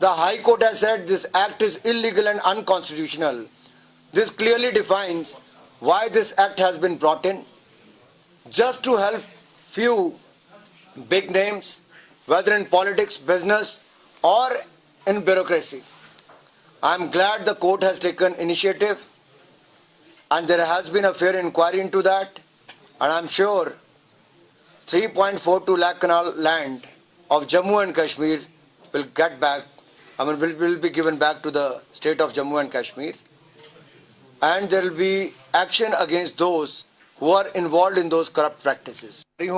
the High Court has said this act is illegal and unconstitutional. This clearly defines why this act has been brought in, just to help few big names, whether in politics, business or in bureaucracy. I am glad the court has taken initiative and there has been a fair inquiry into that, and I am sure 3.42 lakh canal land of Jammu and Kashmir will get back, will be given back to the state of Jammu and Kashmir, and there will be action against those who are involved in those corrupt practices.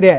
3,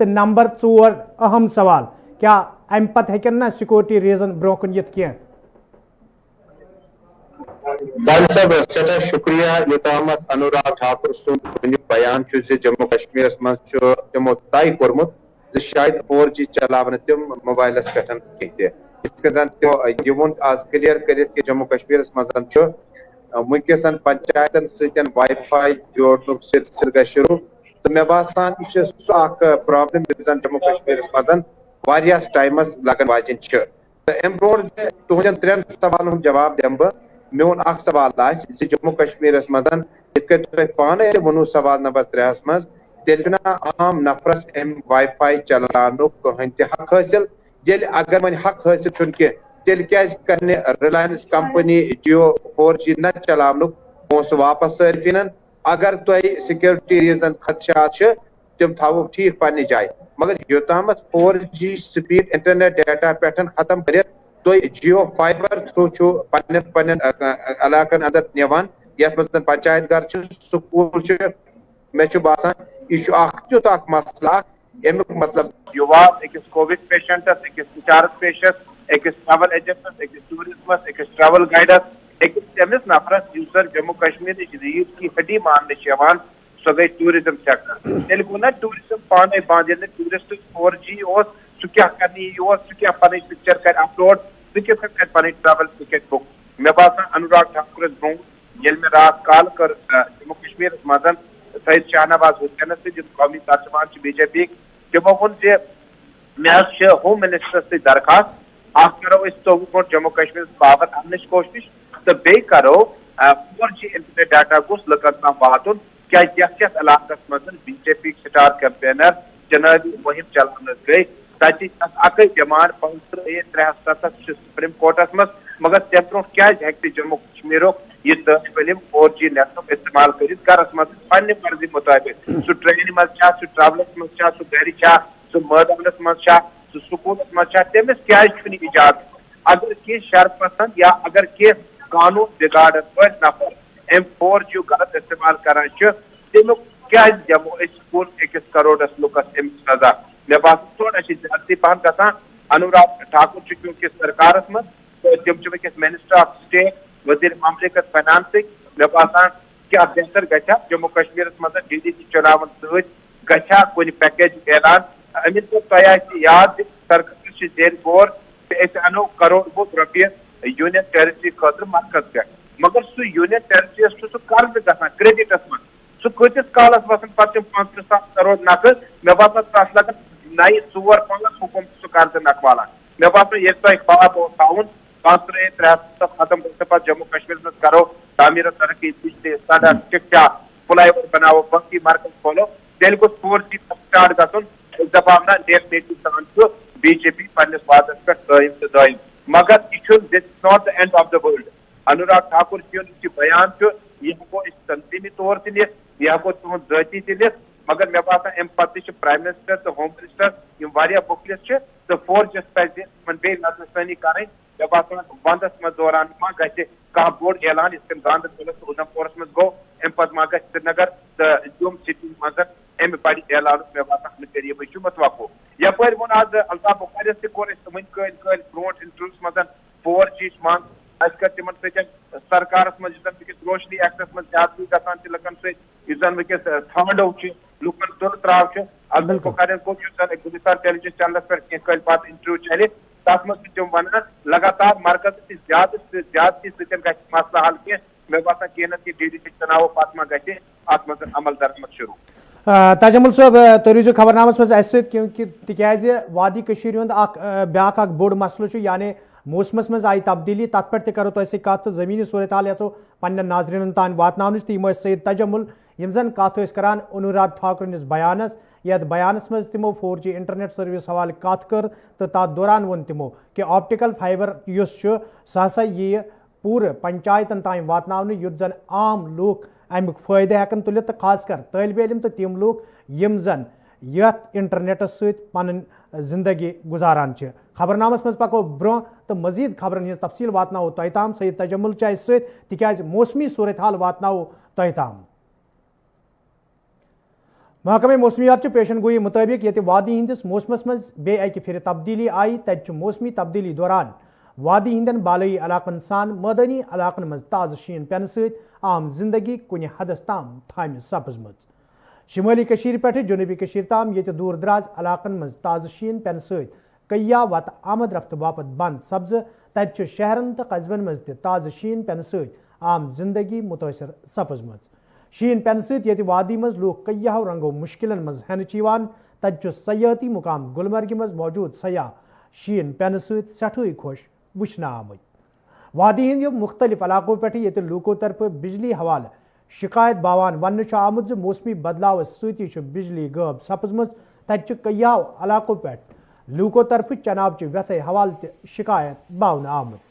تو number 4 اہم سوال کیا ام پتہ ہیکن نا security reason برو کن یت کی زال صاحب سٹھا شکریہ یوتامت انوراگ ٹھاکر سن بیان جموں کشمیر من تمو طے کورمت شاید 4G چلاون تم موبائلس پہ زن آج کلیئر کرت کہ جموں کشمیر من ونکسن پنچایتن ستین وائی فائی جوڑن سلسلہ شروع تو مے باسان یہ سہ پرابلم زن جموں کشمیر من واریاس ٹائمس لگن واجن تو ام برو تہذین 3 سوالن جواب دم بہ میون اخ سوال آس جموں کشمیر من تھی پانے ونو سوال نمبر 3 مز تیل چھنا عام نفرس ام وائی فائی چلانک کہین تہ حق حاصل یل اگر ون حق حاصل چھن کی تیل کیاز کرنے ریلائنس کمپنی جیو 4G نہ چلاونک پونسہ واپس صارفینن اگر تہ سیکورٹی ریزن خدشات تم تھو ٹھیک پنہ جائے مگر یوتامت 4G سپیڈ انٹرنیٹ ڈیٹا پہ ختم کرت تھی جیو فائبر تھرو پن علاقن اندر نوان یت مز پنچایت گھر سکول مے باسان یہ تیت مسئلہ امیک مطلب یوات اکس کووڈ پیشنٹس اکس انچارج پیشنٹس اکس ٹریول ایجنٹس اکس ٹورزمس اکس ٹریول گائیڈس اکس تمس نفرس یوزر جموں کشمیر ریڑھ کی ہڈی ماننے سو گئی ٹورزم سیکٹر تیل گو نا ٹورزم پانے بند یل ٹورسٹ 4G سہ کیا کرنی سہ کیا پن پکچر کر اپلوڈ سہ کت کر پن ٹریول ٹکٹ بک مے باسان انوراگ ٹھاکرس برو یل میں رات کال کر جموں کشمیر مزن سید شاہنواز حسینس سی قومی ترجمان بی جے پی تمو وون مے ہوم منسٹرس سی درخواست اخ کرو 24 گھنٹہ جموں کشمیر پاور اننچ کوشش تو بی کرو 4G انٹرنیٹ ڈیٹا گوس لکن تام واتن کیا یتھ علاقس مز بی جے پی سٹار کیمپینر جنابی مہم چلانا گئی تتہ اکی ڈیمانڈ 367 سپریم کورٹس مز مگر تم برو کیا جموں کشمیر یہ طالب علم 4G نیٹ استعمال کرت گرس مز پنہ مرضی مطابق سہ ٹرین مز سہ ٹریولس مز سہ گھر سہ میدانس مز سہ سکولس مز تمس کیا اجازت اگر کی شر پسند یا اگر کی قانون بگاڑن ول نفر ام 4G غلط استعمال کران تمیک کیا دمو کن 1 کروڑس لکس ام سزا مے باسان تھوڑا زیادتی پہن گھان انوراگ ٹھاکر کیونکہ سرکارس مز تم ونکس منسٹر آف سٹیٹ وزیر مملکت فائنانسک مے باسان کیا بہتر گھا جموں کشمیر مز DDC چلاون ست گھا کن پیکیج اعلان امن کو تہ یاد سرکار زیر غور انو کروڑ بہت روپیہ یونین ٹیریٹری خاطر مرکز پہ مگر سہ یونین ٹیریٹریس سہ قرض گھان کریڈٹس من سہ کتس کالس وسان پتہ 35 کروڑ نقد مے باسان تس لگن نئے 4-5 حکومت سہ قرض نکھوالان مے باسان یہ تہ خواب تھون 5-3 ختم گھر پہ جموں کشمیر مز کرو تعمیر ترقی سڑک چکچا فلائی اوور بناو باقی مرکز کھولو تیل گوس 4G سٹارٹ گھن دپاو نا نیک نیتی سان بی جے پی پنس وعدس پہ قائم تو دائم مگر یہ not the and of the world Anurag Thakur یہ بیان یہ ہیکو تنظیمی طور تہ لکھ یہ ہیکو تہد ذاتی تہ لکھ مگر مے باسان ام پتہ پرائم منسٹر تو ہوم منسٹر واریاہ بکلس تو 4G پہ بی نظر ثانی کریں مے باسان ونس مز دوران ما گھِ کھانا بوڑ اعلان اس گاندربل تو ادھمپورس مز گو ام پتہ ما گھِ سری نگر تو جوم سٹی مز ام بڑ اعلان مے باسان قریب متوقع یپر وون آج الطاف بخاریس تہ کور ون کل برو انٹرویوس مز 4G مان اس کر تمن ستین سرکارس مز ونکس روشنی ایکٹس مز زیادتی گھان تہ لکن ست ونکس تھانڈو لکن تل تراو الطاف بخاریس گو گلستان ٹیلی ویژن چینلس پہ کل پتہ انٹرویو چلے تر مز تم ونان لگاتار مرکز سے زیادتی ستین گھِ مسئلہ حل کی مے باسان کی نت DDC چناو پتہ ما گھِ ات مز عمل درمت شروع تجمل صاحب تھی روزو خبرنامس مز اس کیونکہ تکیاز وادی کشیر ہند بیاکھ بوڑ مسئلہ یعنی موسمس مز آئی تبدیلی تت پہ کرو تہ سی کت زمینی صورتحال یژھو پنن ناظرین تان واتناونچ تو یم سید تجمل یم زن کت کران انوراگ ٹھاکر ہندس بیانس یتھ بیانس مز تمو 4G انٹرنیٹ سروس حوالہ کت کر تو تات دوران ون تمو کہ آپٹیکل فائبر اس سہ ہسا یہ پور پنچایتن تام واتناونہ یت زن عام لوک امیک فائدہ ہیکن تلت تو خاص کر طالب علم تو تم لوگ یم زن یت انٹرنیٹس ست پن زندگی گزاران خبرنامس مز پکو برو تو مزید خبرن ہز تفصیل واتناو تہ تام سید تجمل اس ست تکیاز موسمی صورتحال واتناو تہ تام محکمہ موسمیات پیشن گوئی مطابق یہ وادی ہندس موسمس مز بے اکہ پھر تبدیلی آئی تت موسمی تبدیلی دوران وادی ہندن بالائی علاقن سان مدنی علاقن مز تازہ شین پین ست عام زندگی کن حدس تام تھام سپزمت شمالی کشیر پہ جنوبی کشیر تام یہ دور دراز علاقن مز تازہ شین پین ست کیا وت آمد رفت باپت بند سبز تت شہرن تو قصبن مز تازہ شین پین ست عام زندگی متاثر سپزمت شین پین ست یہ وادی مز لوگ کیاہو رنگو مشکلن مز ہینچان تت سیاحتی مقام گلمرگ مز موجود سیاح شین پین ست سٹھائی خوش وچھنا آمت وادی ہند مختلف علاقوں پہ یہ لوکو طرف بجلی حوالہ شکایت باوان ون آمت موسمی بدلاو ستی بجلی غائب سپزمت تت کیاہو علاقوں پہ لوکو طرف چناب ویسے حوالہ شکایت باونہ آمت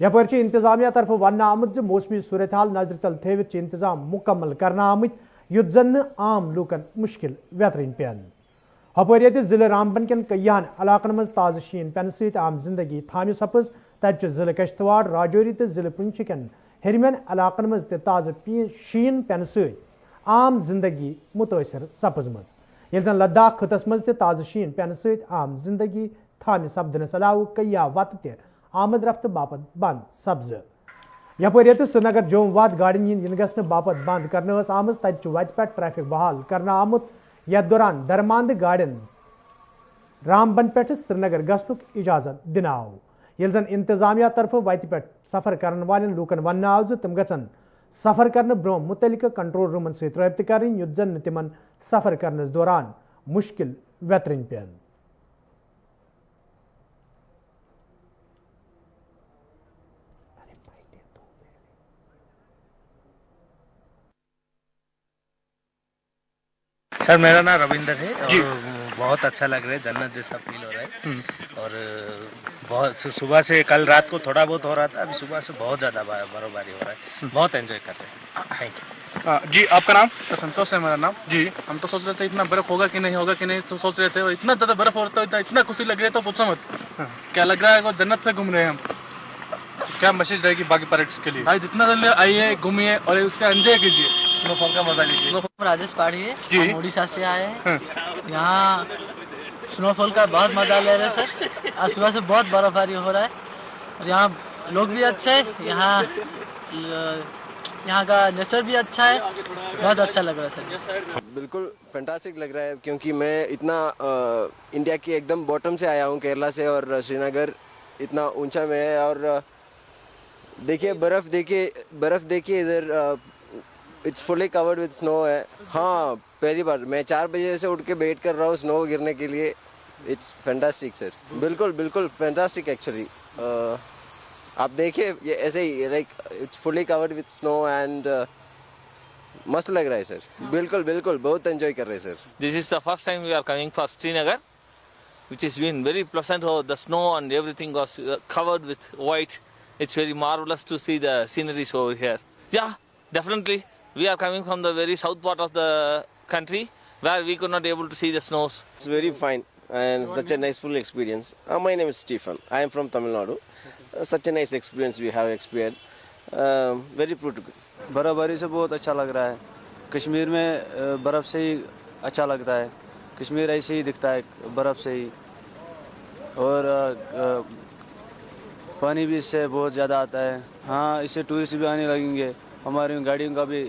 یپر انتظامیہ طرف ون آمت موسمی صورتحال نظر تل تھوت انتظام مکمل کرنا آمت یت زن عام لوکن مشکل ویترن پین ہپر یہ ضلع رامبن کن کیاہن علاقن مز تازہ شین پین ست عام زندگی تھام سپز تت ضلع کشتواڑ راجوری تو ضلع پنچ کن ہرمین علاقن مز تازہ شین پین ست عام زندگی متاثر سپزمت یل زن لداخ خطس مز تازہ شین پین ست عام زندگی تھام سپدنس علاوہ کیا وت آمد رفت باپت بند سبز یپر یہ سرینگر جوم وات گاڑین ین گھن باپت بند کرنے آمت تت وتہ پہ ٹریفک بحال کرنا آمت یتھ دوران درماند گاڑین رامبن پہ سرینگر گھنک اجازت دن آو یل زن انتظامیہ طرف وتہ پہ سفر کرن والن لوکن ون آو تم گھن سفر کرنے برو متعلقہ کنٹرول رومن ست رابطہ کریں یت زن تمن سفر کرنس دوران مشکل ویترن پین سر میرا نام رویندر ہے اور بہت اچھا لگ رہا ہے، جنت جیسا فیل ہو رہا ہے اور بہت صبح سے کل رات کو تھوڑا بہت ہو رہا تھا، ابھی صبح سے بہت زیادہ برف باری ہو رہا ہے، بہت انجوائے کر رہے ہیں. Thank you. جی آپ کا نام؟ سنتوش ہے میرا نام. جی ہم تو سوچ رہے تھے اتنا برف ہوگا کہ نہیں تو سوچ رہے تھے، اور اتنا زیادہ برف ہو رہا تھا، اتنا خوشی لگ رہی ہے تو پوچھو مت. کیا لگ رہا ہے وہ جنت سے گھوم رہے ہیں ہم. کیا میسج رہے گی باقی پیرنٹس کے لیے؟ بھائی جتنا جلدی آئیے گھومیے اور اس کا انجوائے کیجیے. اسنو فال کا مزہ لیجیے. راجیش پاڑھی ہے، جی. ہم اڑیسہ سے آئے ہیں. یہاں اسنو فال کا بہت مزہ لے رہے ہیں سر. آج صبح سے بہت برف باری ہو رہا ہے اور یہاں لوگ بھی اچھے ہیں، یہاں کا نیچر بھی اچھا ہے، بہت اچھا لگ رہا ہے سر. بالکل فینٹاسٹک لگ رہا ہے کیونکہ میں اتنا انڈیا کے ایک دم باٹم سے آیا ہوں، کیرلا سے، اور سری نگر اتنا اونچا میں ہے. اور دیکھیے برف دیکھیے ادھر اٹس فلی کورڈ وتھ سنو ہے. ہاں پہلی بار میں 4 بجے سے اٹھ کے ویٹ کر رہا ہوں سنو گرنے کے لیے. It's fantastic sir. بالکل فینٹاسٹک ایکچولی. آپ دیکھیے یہ ایسے ہی like it's fully covered with snow and مست لگ رہا ہے سر. بالکل بہت انجوائے کر رہے ہیں سر. This is the first time we are coming for Srinagar, which has been very pleasant. Oh, the snow and everything was covered with white. It's very marvelous to see the sceneries over here. Yeah, definitely. We are coming from the very south part of the country where we could not able to see the snows. It's very fine and such a nice full experience. My name is Stephen. I am from Tamil Nadu. Such a nice experience we have experienced. Very beautiful. برف باری سے بہت اچھا لگ رہا ہے. کشمیر میں برف سے ہی اچھا لگتا ہے. کشمیر ایسے ہی دکھتا ہے برف سے ہی، اور پانی بھی اس سے بہت زیادہ آتا ہے. ہاں اس سے ٹورسٹ بھی آنے لگیں گے. ہماری گاڑیوں کا بھی.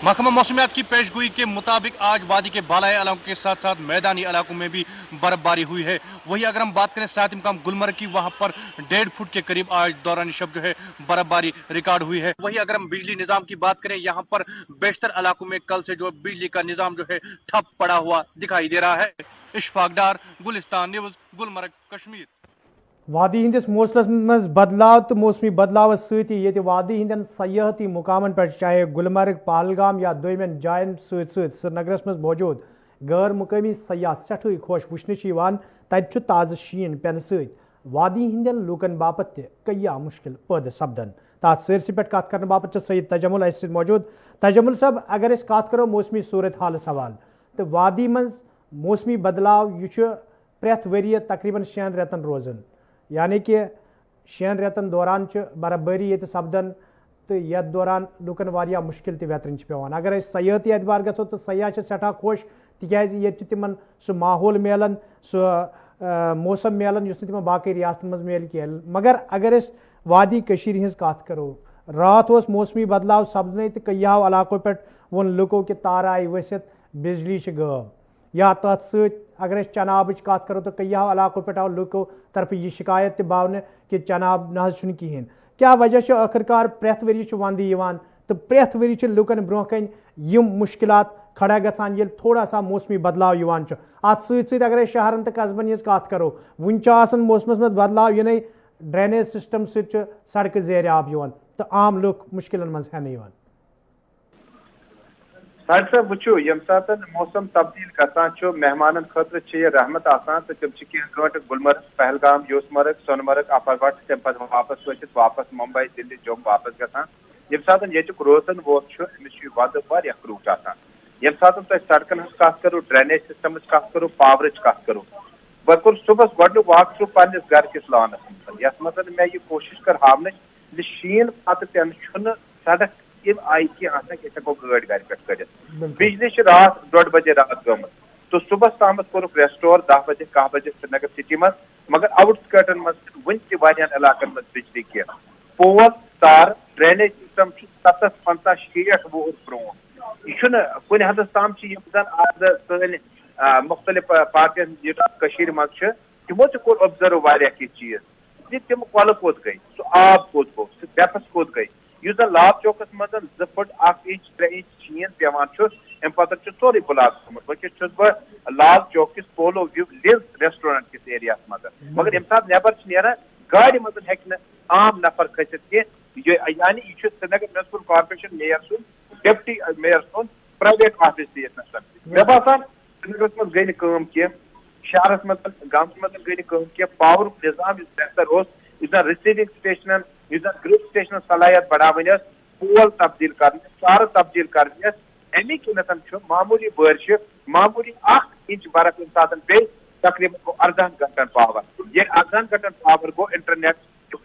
محکمہ موسمیات کی پیش گوئی کے مطابق آج وادی کے بالائی علاقوں کے ساتھ ساتھ میدانی علاقوں میں بھی برف باری ہوئی ہے. وہی اگر ہم بات کریں سیاحتی مقام گلمرگ کی، وہاں پر 1.5 فٹ کے قریب آج دوران شب جو ہے برف باری ریکارڈ ہوئی ہے. وہی اگر ہم بجلی نظام کی بات کریں، یہاں پر بیشتر علاقوں میں کل سے جو بجلی کا نظام جو ہے ٹھپ پڑا ہوا دکھائی دے رہا ہے. اشفاق ڈار، گلستان نیوز، گلمرگ، کشمیر. وادی ہندس موسمس مز بدلاو تو موسمی بدلاو ستی یہ وادی ہندین سیاحتی مقامن پہ چاہے گلمرگ، پہلگام یا دویمین جائن سرینگرس مز موجود غیر مقامی سیاح سٹھائی خوش وچھنے تت تازہ شین پین ست وادی ہندین لوکن باپت کیا مشکل پید سپدن. تات سرسی پہ کت کرنے باپت سید تجمل اس موجود. تجمل صاحب اگر اس کت کرو موسمی صورت حال سوال تو وادی مز موسمی بدلاو یہ پریت وریہ تقریباً 6 ریتن روزان، یعنی کہ 6 ریتن دوران برف باری یہ سپدن تو یتھ دوران لوکن واریاہ مشکل تہ ویترن پیوان. اگر أسۍ سیاحتی اعتبار گژھو تو سیاح چھِ سٮ۪ٹھاہ خۄش تِکیازِ ییٚتہِ چھُ تِمن سُہ ماحول میلان سُہ موسم میلان یُس نہٕ تِمن باقٕے ریاستن منٛز میلہِ کینٛہہ. مگر اگر أسۍ وادی کٔشیٖرِ ہٕنٛز کتھ کرو رات اوس موسمی بدلاو سپدنے تہٕ کیاہو علاقو پٮ۪ٹھ ووٚن لُکو کہ تارٕ آیہِ ؤسِتھ بجلی چھِ غٲب. یا تتھ سۭتۍ اگر أسۍ چنابٕچ کتھ کرو تو کیاہو علاقو پٮ۪ٹھ آو لُکو طرفہٕ یہِ شکایت تہِ باونہٕ کہ چناب نہ حظ چھُنہٕ کِہیٖنۍ. کیاہ وجہ چھُ ٲخٕر کار پرٛٮ۪تھ ؤری چھُ ونٛدٕ یِوان تہٕ پرٛٮ۪تھ ؤری چھِ لُکن برونٛہہ کَنۍ یِم مُشکلات کھڑا گژھان ییٚلہِ تھوڑا سا موسمی بدلاو یِوان چھُ. اتھ سۭتۍ سۭتۍ اگر أسۍ شہرن تہٕ قصبن ہٕنٛز کتھ کرو وُنہِ چھُ آسان موسمس منٛز بدلاو یِنٕے ڈرینیج سسٹم سۭتۍ چھُ سڑکہٕ زیرِ آب یِوان تہٕ عام لُکھ مُشکلن منٛز ہٮ۪نہٕ یِوان. سر صاحب وٕچھو ییٚمہِ ساتہٕ موسم تبدیل گژھان چھُ مہمانن خٲطرٕ چھِ یہِ رحمت آسان تہٕ تِم چھِ کینٛہہ گٲنٛٹہٕ گلمرگ پہلگام یوٗسمرگ سۄنہٕ مرگ اپر وٹ تمہِ پتہٕ واپس وٲتِتھ واپس ممبئی دِلہِ جوٚم واپس گژھان. ییٚمہِ ساتہٕ ییٚتیُک روزن وول چھُ أمِس چھُ یہِ وَدٕ واریاہ کرٛوٗٹھ آسان. ییٚمہِ ساتہٕ تۄہہِ سڑکن ہٕنٛز کتھ کرو ڈرینیج سسٹمٕچ کتھ کرو پاورٕچ کتھ کرو بہٕ کوٚر صبحس گۄڈنیُک واک تھرٛوٗ پننِس گرٕ کِس لانس منٛز یتھ منٛز مےٚ یہِ کوٗشش کٔر ہاونٕچ زِ شیٖن پتہٕ تہِ چھُنہٕ سڑک اَمہِ آیہِ کینٛہہ آسان کہِ أسۍ ہٮ۪کو گٲڑۍ گرِ پٮ۪ٹھ کٔڑِتھ. بجلی چھِ راتھ 1:30 بجے راتھ گٔمٕژ تہٕ صبحس تامتھ کوٚرُکھ ریسٹور 10 بجے 11 بجے سرینگر سٹی منٛز مگر آوُٹ سکرٹن منٛز چھِنہٕ وُنہِ تہِ واریاہن علاقن منٛز بجلی کینٛہہ. پول تار ڈرینیج سسٹم چھُ 70 50 60 وُہُر برونٛٹھ. یہِ چھُنہٕ کُنہِ حدس تام چھِ یِم زن آز سٲنۍ مختلف پارٹین یوٚتام کٔشیٖرِ منٛز چھِ تِمو تہِ کوٚر اوبزرو واریاہ کینٛہہ چیٖز زِ تِم کۄلہٕ کوٚت گٔے سُہ آب کوٚت گوٚو سُہ ڈیپس کوٚت گٔے. یُس زن لال چوکس منٛز 2 فٹ 1 انچ 3 انچ شیٖن پیوان چھُ امہِ پتہٕ چھُ سورُے بُلاک گوٚمُت. وٕنکیٚس چھُس بہٕ لال چوک کِس پولو وِو لیز ریسٹورنٹ کِس ایریاہس منٛز مگر ییٚمہِ ساتہٕ نٮ۪بر چھِ نیران گاڑِ منٛز ہیٚکہِ نہٕ عام نفر کھٔسِتھ کینٛہہ یعنی یہِ چھُ سرینگر میونسپل کارپوریشن میئر سُنٛد ڈپٹی میئر سُنٛد پرایویٹ آفس تہِ ییٚتنس. مےٚ باسان سرینگرس منٛز گٔے نہٕ کٲم کینٛہہ شہرس منٛز گامس منٛز گٔے نہٕ کٲم کینٛہہ پاورُک نظام یُس بہتر اوس یُس زن رِسیوِنگ سٹیشنن یُس زن گرپ سٹیشنن صلٲحیت بڑاوٕنۍ ٲس پول تبدیل کرنہِ تارٕ تبدیل کرنہِ ٲس امی کِنتھ چھُ معموٗلی بٲرشہِ معموٗلی 1 انچ برف ییٚمہِ ساتہٕ پیٚیہِ تقریٖباً گوٚو 18 گنٹن پاور. ییٚلہِ 18 گنٹن پاور گوٚو انٹرنیٹ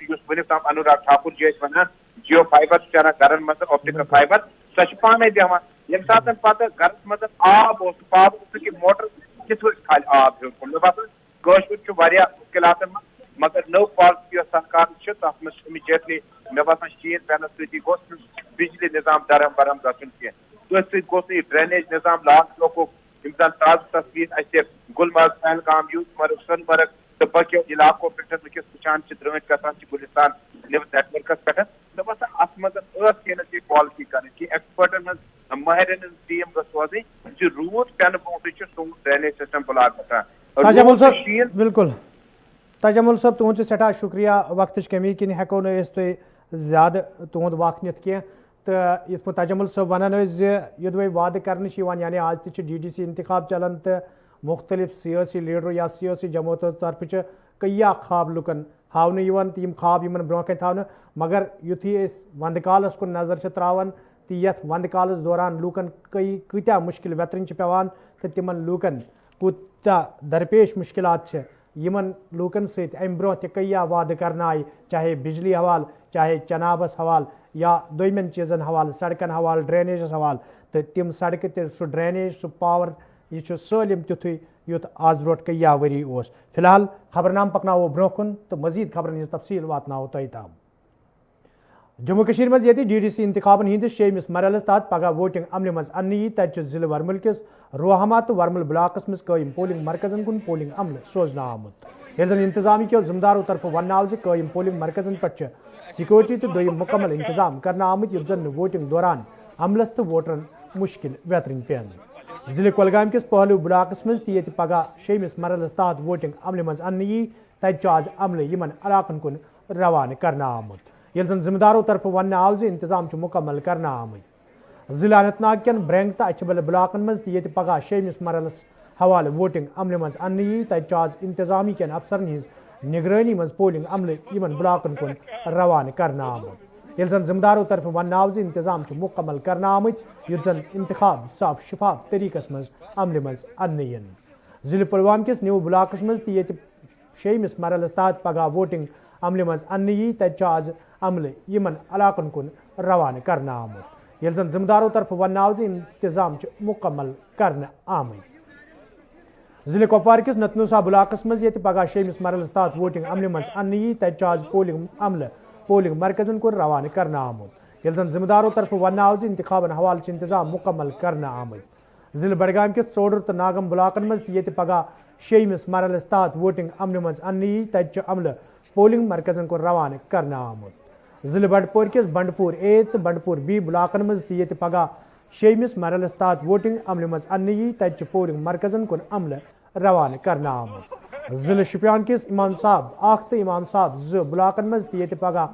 یُس وُنیُک تام انوراگ ٹھاکُر جی ٲسۍ ونان جیو فایبر چھُ چلان گرن منٛز آپٹیکل فایبر سۄ چھِ پانے بیٚہوان. ییٚمہِ ساتہٕ پتہٕ گرس منٛز آب اوس پاور اوس کہِ موٹر کِتھ پٲٹھۍ کھالہِ آب ہیوٚر کُن. مےٚ باسان کٲشُر چھُ واریاہ مُشکلاتن منٛز مگر نٔو پالسی یۄس سرکار چھِ تتھ منٛز چھِ اِمیٖڈیٹلی مےٚ باسان شیٖن پینس سۭتی گوٚژھ نہٕ بجلی نظام درم برم گژھُن کینٛہہ. تٔتھۍ سۭتۍ گوٚژھ نہٕ یہِ ڈرینیج نظام لال چوکُک یِم زن تازٕ تصویٖر اَسہِ گُلمرگ پہلگام یوٗسمرگ سۄنہٕ مرگ تہٕ باقیو علاقو پٮ۪ٹھ وٕنکیٚس وٕچھان چھِ درٛٲنٛٹۍ گژھان چھِ گُلستان نِوٕز نیٹ ؤرکس پٮ۪ٹھ. مےٚ باسان اتھ منٛز ٲس کینٛہہ پالسی کرٕنۍ کہِ ایکسپٲرٹن ہٕنٛز ماہرن ہٕنٛز ٹیٖم گٔژھ روزٕنۍ زِ روٗد پینہٕ برونٛٹھٕے چھُ سون ڈرینیج سسٹم بلاک گژھان. تجمل صٲب بالکل تجمل صٲب تُہُنٛد چھُ سٮ۪ٹھاہ شُکریہ وقتٕچ کمی کِنۍ ہٮ۪کو نہٕ أسۍ تۄہہِ زیادٕ تُہُنٛد وقت نِتھ کینٛہہ تہٕ یِتھ پٲٹھۍ تجمل صٲب وَنان ٲسۍ زِ یوٚدوے وعدٕ کرنہٕ چھِ یِوان یعنی آز تہِ چھِ DDC انتخاب چلان تہٕ مختلف سیٲسی لیڈرو یا سیٲسی جماعتو طرفہٕ چھِ کیا خواب لُکن ہاونہٕ یِوان تہٕ یِم خواب یِمن برونٛہہ کَنہِ تھاونہٕ مگر یُتھُے أسۍ ونٛدٕ کالس کُن نظر چھِ ترٛاوان تہٕ یتھ ونٛدٕ کالس دوران لوٗکن کۭتیاہ مُشکل ویترٕنۍ چھِ پیوان تہٕ تِمن لوٗکن کوٗتاہ درپیش مُشکلات چھِ یِمن لوٗکن سۭتۍ امہِ برونٛہہ تہِ کیا وعدٕ کرنہٕ آیہِ چاہے بجلی حوالہٕ چاہے چنابس حوالہٕ یا دوٚیمٮ۪ن چیٖزن حوالہٕ سڑکن حوالہٕ ڈرینیجس حوالہٕ تہٕ تِم سڑکہٕ تہِ سُہ ڈرینیج سُہ پاور یہِ چھُ سٲلِم تیُتھُے یُتھ آز برونٛٹھ کیا ؤری اوس. فی الحال خبرنام پکناوو برونٛہہ کُن تہٕ مزیٖد خبرن ہٕنٛز تفصیٖل واتناوو تۄہہِ تام. جموں کشیٖر منٛز ییٚتہِ DDC انتخابن ہٕنٛدِس 6مِس مرحلس تحت پگہہ ووٹنگ عملہِ منٛز اننہٕ یی تتہِ چھُ ضلعہٕ ورمُل کِس روہما تہٕ ورمُل بلاکس منٛز قٲیِم پولنگ مرکزن کُن پولنگ عملہٕ سوزنہٕ آمُت. ییٚلہِ زن انتظامیہ کیو ذمہٕ دارو طرفہٕ وننہٕ آو زِ قٲیِم پولنگ مرکزن پٮ۪ٹھ چھِ سکیورٹی تہٕ دوٚیِم مُکمل انتظام کرنہٕ آمٕتۍ یُتھ زن نہٕ ووٹنگ دوران عملس تہٕ ووٹرن مُشکل ویترٕنۍ پٮ۪ن. ضلعہٕ کۄلگامہِ کِس پہلو بلاکس منٛز تہِ ییٚتہِ پگہہ 6مِس مرحلس تحت ووٹنگ عملہِ منٛز اننہٕ یی تتہِ چھُ آز عملہٕ یِمن علاقن کُن روانہٕ کرنہٕ آمُت. ییٚلہِ زن ذمہٕ دارو طرفہٕ وننہٕ آو زِ انتظام چھُ مُکمل کرنہٕ آمٕتۍ. ضلعہٕ اننت ناگ کٮ۪ن برینگ تہٕ اچھبل بلاکن منٛز تہِ ییٚتہِ پگہہ 6مِس مرحلس حوالہٕ ووٹنگ عملہِ منٛز اننہٕ یی تتہِ چھُ آز انتظامی کٮ۪ن افسرن ہٕنٛز نگرٲنی منٛز پولنگ عملہٕ یِمن بلاکن کُن روانہٕ کرنہٕ آمُت. ییٚلہِ زن ذمہٕ دارو طرفہٕ وننہٕ آو زِ انتظام چھُ مُکمل کرنہٕ آمٕتۍ یُتھ زن انتخاب صاف شفاف طریقس منٛز عملہِ منٛز اننہٕ یِن. ضلعہٕ پُلوامہ کِس نیوٗ بلاکس منٛز تہِ ییٚتہِ 6مِس مرحلس تحت پگہہ ووٹنگ عملہِ منٛز اننہٕ یی تتہِ چھُ آز عملہ یمن علاقن کن روانہ کرنا آمت یل زن ذمہ داروں طرف ون آو انتظام مکمل کرنا آمت ضلع کپوار کس نتنوسا بلاکس مز یہ پگہ 6 مرحلس تحت ووٹنگ عملہ مز ان تج آز پولنگ عملہ پولنگ مرکزن کن روانہ کرنا آمت یل زن ذمہ داروں طرف ون آو انتخابن حوالہ انتظام مکمل کرنا آمت ضلع بڈگام کس ژوڈر تو ناگم بلاکن مز یہ پگہ 6 مرحلس تحت ووٹنگ عملہ مز ان تج عملہ پولنگ مرکزن کن روانہ کرنا آمت ضلع بنڈپور کس بنڈپور اے تو بنڈپور بی بلاکن مز یہ پگہ 6 مرحلس تحت ووٹنگ عملہ مز ان تج پولنگ مرکزن کن عملہ روانہ کرنا آمت ضلع شپیان کس امام صاحب اخ تو امام صاحب 2 بلاکن مز یہ پگہ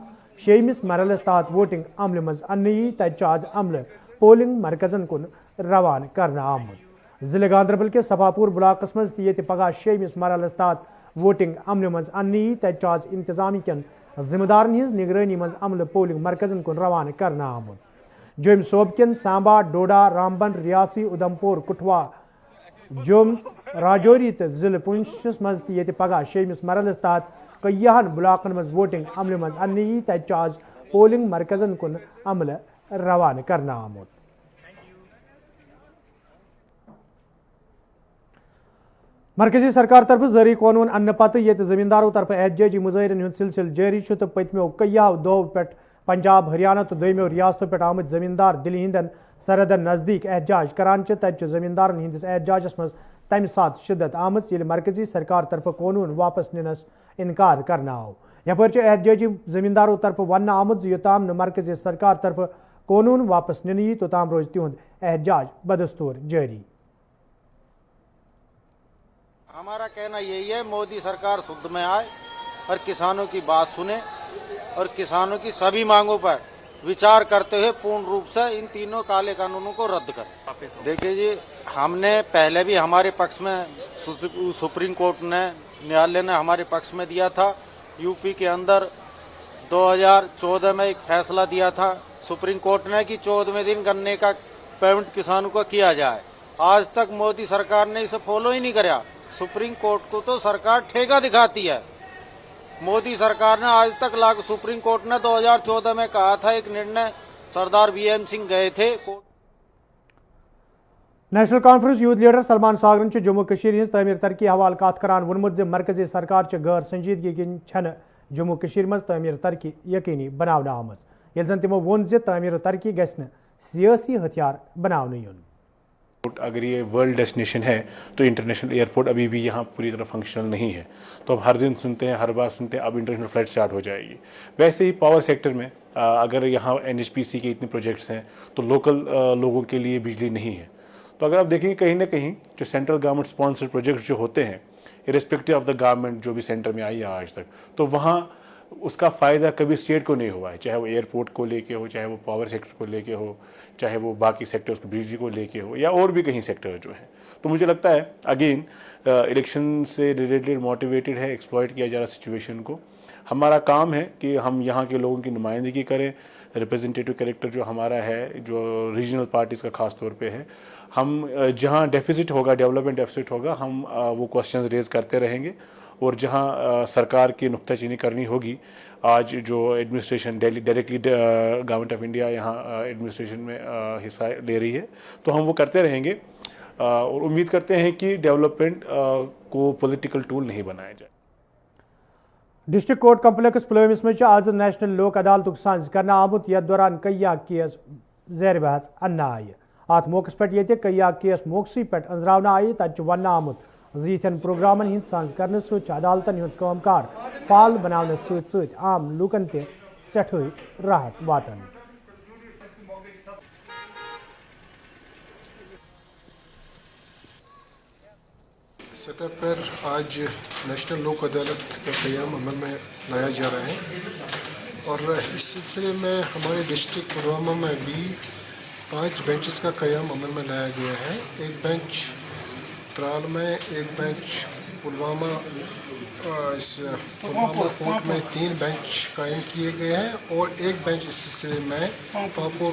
6 مرحلس تحت ووٹنگ عملہ مز ان تج آز عملہ پولنگ مرکزن کن روانہ کرنا آمت ضلع گاندربل کے صفاپور بلاکس مز یہ پگہ 6 مرحلس تحت ووٹنگ عملہ مز ان تج آز انتظامی کن ذمہ دارن ہز نگرانی مز عملہ پولنگ مرکزن کن روانہ کرنا آمت جوم صوب کن سامبا ڈوڈا رامبن ریاسی ادھمپور کٹھوا جوم راجوری تو ضلع پونچھس مز یہ پگہ 6 مرحلس تحت کیہن بلاکن مز ووٹنگ عملہ مز ان تج آز پولنگ مرکزن کن عملہ روانہ کرنا آمت مرکزی سرکار طرف زرعی قانون ان پتہ یہ زمینداروں طرف احتجاجی مظاہرن ہند سلسلہ جاری تو پتمو کیہو دہو پہ پنجاب ہریانہ تو دویمو ریاستوں پہ آمت زمیندار دلی ہندن سرحدن نزدیک احتجاج کران تت زمیندارن ہندس احتجاجس مز تمہ سات شدت آمت یل مرکزی سرکار طرف قانون واپس ننس انکار کرنا آو یپر احتجاجی زمینداروں طرف ون آمت یوتام نہ مرکزی سرکار طرف قانون واپس ننی توتام روز تہد احتجاج بدستور جاری ہمارا کہنا یہی ہے مودی سرکار سدھ میں آئے اور کسانوں کی بات سنے اور کسانوں کی سبھی مانگوں پر وچار کرتے ہوئے پورن روپ سے ان تینوں کالے قانونوں کو رد کرے. دیکھیے جی ہم نے پہلے بھی ہمارے پکش میں سپریم کورٹ نے نیالیہ نے ہمارے پکش میں دیا تھا. یو پی کے اندر 2014 میں ایک فیصلہ دیا تھا سپریم کورٹ نے کہ 14ویں دن گنے کا پیمنٹ کسانوں کو کیا جائے. آج تک مودی سرکار نے اسے فالو ہی نہیں کرا. سپریم کورٹ کو تو سرکار ٹھیکہ دکھاتی ہے. مودی سرکار نے آج تک سپریم کورٹ نے 2014 میں کہا تھا ایک نرنے سردار وی ایم سنگھ گئے تھے. National conference youth leader Salman ساگرن جموں کشیر ہز تعمیر ترقی حوالہ کات کران وونمت مرکزی سرکار غیر سنجیدگی کن چھن جموں کشیر مز تعمیر ترقی یقینی بناونہ آمت یل زن تمو وون تعمیر ترقی گھس سیاسی ہتھیار بناونہ یون. اگر یہ ورلڈ ڈیسٹینیشن ہے تو انٹرنیشنل ایئرپورٹ ابھی بھی یہاں پوری طرح فنکشنل نہیں ہے. تو اب ہر دن سنتے ہیں ہر بار سنتے ہیں اب انٹرنیشنل فلائٹ سٹارٹ ہو جائے گی. ویسے ہی پاور سیکٹر میں اگر یہاں NHPC کے اتنے پروجیکٹس ہیں تو لوکل لوگوں کے لیے بجلی نہیں ہے. تو اگر آپ دیکھیں کہیں نہ کہیں جو سینٹرل گورنمنٹ اسپانسرڈ پروجیکٹ جو ہوتے ہیں ارسپیکٹو آف دا گورنمنٹ جو بھی سینٹر میں آئی ہے آج تک تو وہاں اس کا فائدہ کبھی اسٹیٹ کو نہیں ہوا ہے. چاہے وہ ایئرپورٹ کو لے کے ہو, چاہے وہ پاور سیکٹر کو لے کے ہو, چاہے وہ باقی سیکٹرز کو بجلی کو لے کے ہو یا اور بھی کہیں سیکٹر جو ہیں. تو مجھے لگتا ہے اگین الیکشن سے ریلیٹڈ موٹیویٹڈ ہے, ایکسپلائٹ کیا جا رہا سچویشن کو. ہمارا کام ہے کہ ہم یہاں کے لوگوں کی نمائندگی کریں. ریپرزنٹیٹیو کریکٹر جو ہمارا ہے جو ریجنل پارٹیز کا خاص طور پہ ہے, ہم جہاں ڈیفیسٹ ہوگا ڈیولپمنٹ ڈیفیسٹ ہوگا ہم وہ کوسچنز ریز کرتے رہیں گے. اور جہاں سرکار کی نکتہ چینی کرنی ہوگی, آج جو administration directly government of India یہاں ایڈمنسٹریشن میں حصہ لے رہی ہے تو ہم وہ کرتے رہیں گے. اور امید کرتے ہیں کہ ڈیولپمنٹ کو پولیٹیکل ٹول نہیں بنایا جائے. ڈسٹرکٹ کورٹ کمپلیکس پلوامس مجھ آج نیشنل لوک عدالت سانز کرنا آمت یتھ دوران کیا کیس زیر بحث انہ آئی. ات موقع پہ یہ کیا کیس موقعی پہ انزراونہ آئی. تت ون آمت زیتھن پروگرامن ہند سانز کرنے ست عدالتن ہند کام کار فعال بنانے ست ست عام لوکن تہ سٹھے راحت واتان. سطح پر آج نیشنل لوک عدالت کا قیام عمل میں لایا جا رہا ہے اور اس سلسلے میں ہمارے ڈسٹرکٹ پلوامہ میں بھی 5 بینچز کا قیام عمل میں لایا گیا ہے. ایک بینچ ترال میں, ایک بینچ پلوامہ کورٹ میں 3 بینچ قائم کیے گئے ہیں اور ایک بینچ اس سلسلے میں پاپور